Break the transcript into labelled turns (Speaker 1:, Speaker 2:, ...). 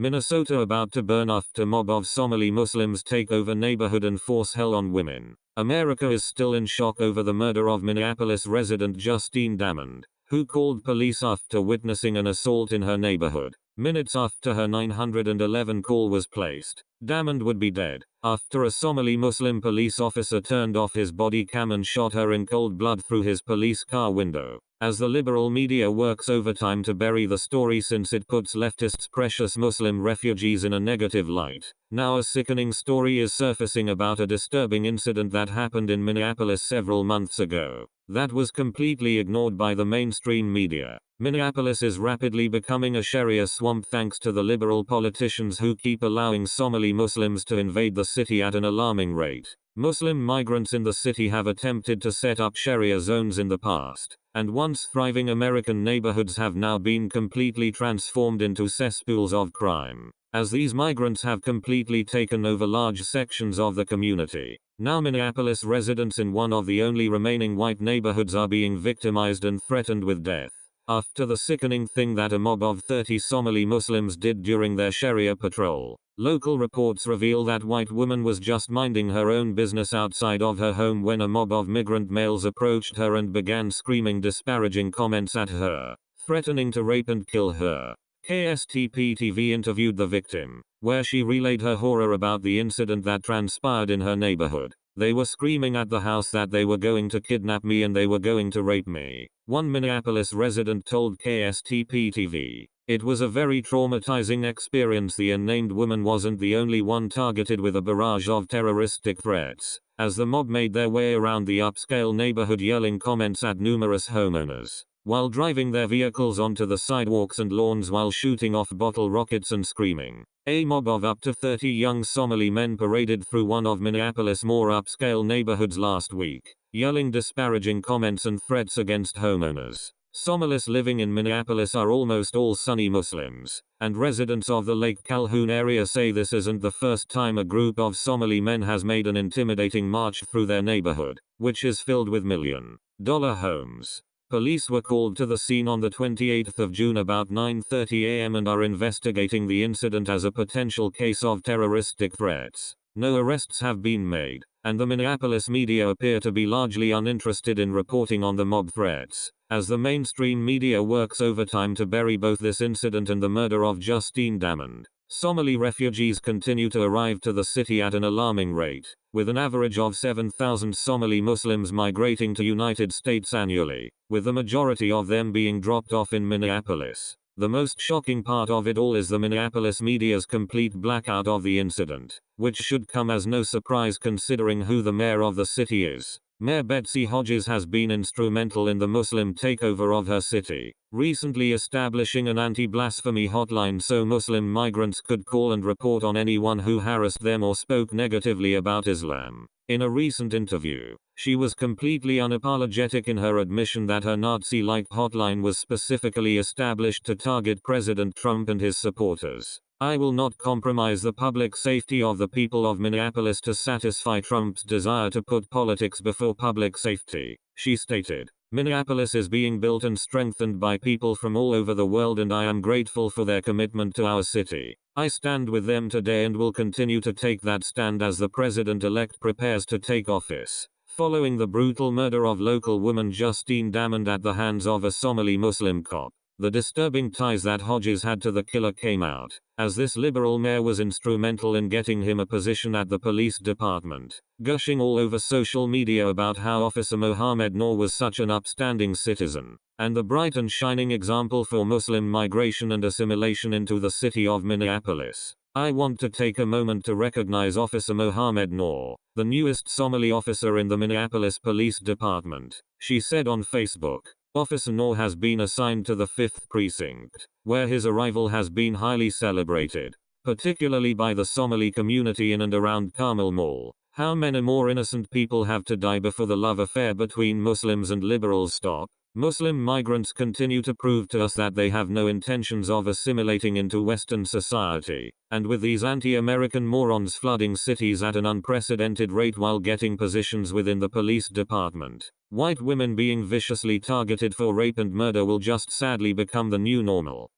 Speaker 1: Minnesota about to burn after mob of Somali Muslims take over neighborhood and force hell on women. America is still in shock over the murder of Minneapolis resident Justine Damond, who called police after witnessing an assault in her neighborhood. Minutes after her 911 call was placed, Damond would be dead after a Somali Muslim police officer turned off his body cam and shot her in cold blood through his police car window. As the liberal media works overtime to bury the story since it puts leftists' precious Muslim refugees in a negative light, now a sickening story is surfacing about a disturbing incident that happened in Minneapolis several months ago. That was completely ignored by the mainstream media. Minneapolis is rapidly becoming a Sharia swamp thanks to the liberal politicians who keep allowing Somali Muslims to invade the city at an alarming rate. Muslim migrants in the city have attempted to set up Sharia zones in the past, and once thriving American neighborhoods have now been completely transformed into cesspools of crime, as these migrants have completely taken over large sections of the community. Now Minneapolis residents in one of the only remaining white neighborhoods are being victimized and threatened with death after the sickening thing that a mob of 30 Somali Muslims did during their Sharia patrol. Local reports reveal that white woman was just minding her own business outside of her home when a mob of migrant males approached her and began screaming disparaging comments at her, threatening to rape and kill her. KSTP-TV interviewed the victim, where she relayed her horror about the incident that transpired in her neighborhood. They were screaming at the house that they were going to kidnap me and they were going to rape me, one Minneapolis resident told KSTP-TV. It was a very traumatizing experience. The unnamed woman wasn't the only one targeted with a barrage of terroristic threats, as the mob made their way around the upscale neighborhood yelling comments at numerous homeowners, while driving their vehicles onto the sidewalks and lawns while shooting off bottle rockets and screaming. A mob of up to 30 young Somali men paraded through one of Minneapolis' more upscale neighborhoods last week, yelling disparaging comments and threats against homeowners. Somalis living in Minneapolis are almost all Sunni Muslims, and residents of the Lake Calhoun area say this isn't the first time a group of Somali men has made an intimidating march through their neighborhood, which is filled with million-dollar homes. Police were called to the scene on the 28th of June about 9:30 a.m. and are investigating the incident as a potential case of terroristic threats. No arrests have been made, and the Minneapolis media appear to be largely uninterested in reporting on the mob threats, as the mainstream media works overtime to bury both this incident and the murder of Justine Damond. Somali refugees continue to arrive to the city at an alarming rate, with an average of 7,000 Somali Muslims migrating to United States annually, with the majority of them being dropped off in Minneapolis. The most shocking part of it all is the Minneapolis media's complete blackout of the incident, which should come as no surprise considering who the mayor of the city is. Mayor Betsy Hodges has been instrumental in the Muslim takeover of her city, recently establishing an anti-blasphemy hotline so Muslim migrants could call and report on anyone who harassed them or spoke negatively about Islam. In a recent interview, she was completely unapologetic in her admission that her Nazi-like hotline was specifically established to target President Trump and his supporters. I will not compromise the public safety of the people of Minneapolis to satisfy Trump's desire to put politics before public safety, she stated. Minneapolis is being built and strengthened by people from all over the world and I am grateful for their commitment to our city. I stand with them today and will continue to take that stand as the president-elect prepares to take office. Following the brutal murder of local woman Justine Damond at the hands of a Somali Muslim cop, the disturbing ties that Hodges had to the killer came out, as this liberal mayor was instrumental in getting him a position at the police department, gushing all over social media about how Officer Mohammed Noor was such an upstanding citizen, and the bright and shining example for Muslim migration and assimilation into the city of Minneapolis. I want to take a moment to recognize Officer Mohammed Noor, the newest Somali officer in the Minneapolis Police Department, she said on Facebook. Officer Noor has been assigned to the 5th Precinct, where his arrival has been highly celebrated, particularly by the Somali community in and around Carmel Mall. How many more innocent people have to die before the love affair between Muslims and liberals stop? Muslim migrants continue to prove to us that they have no intentions of assimilating into Western society, and with these anti-American morons flooding cities at an unprecedented rate while getting positions within the police department, white women being viciously targeted for rape and murder will just sadly become the new normal.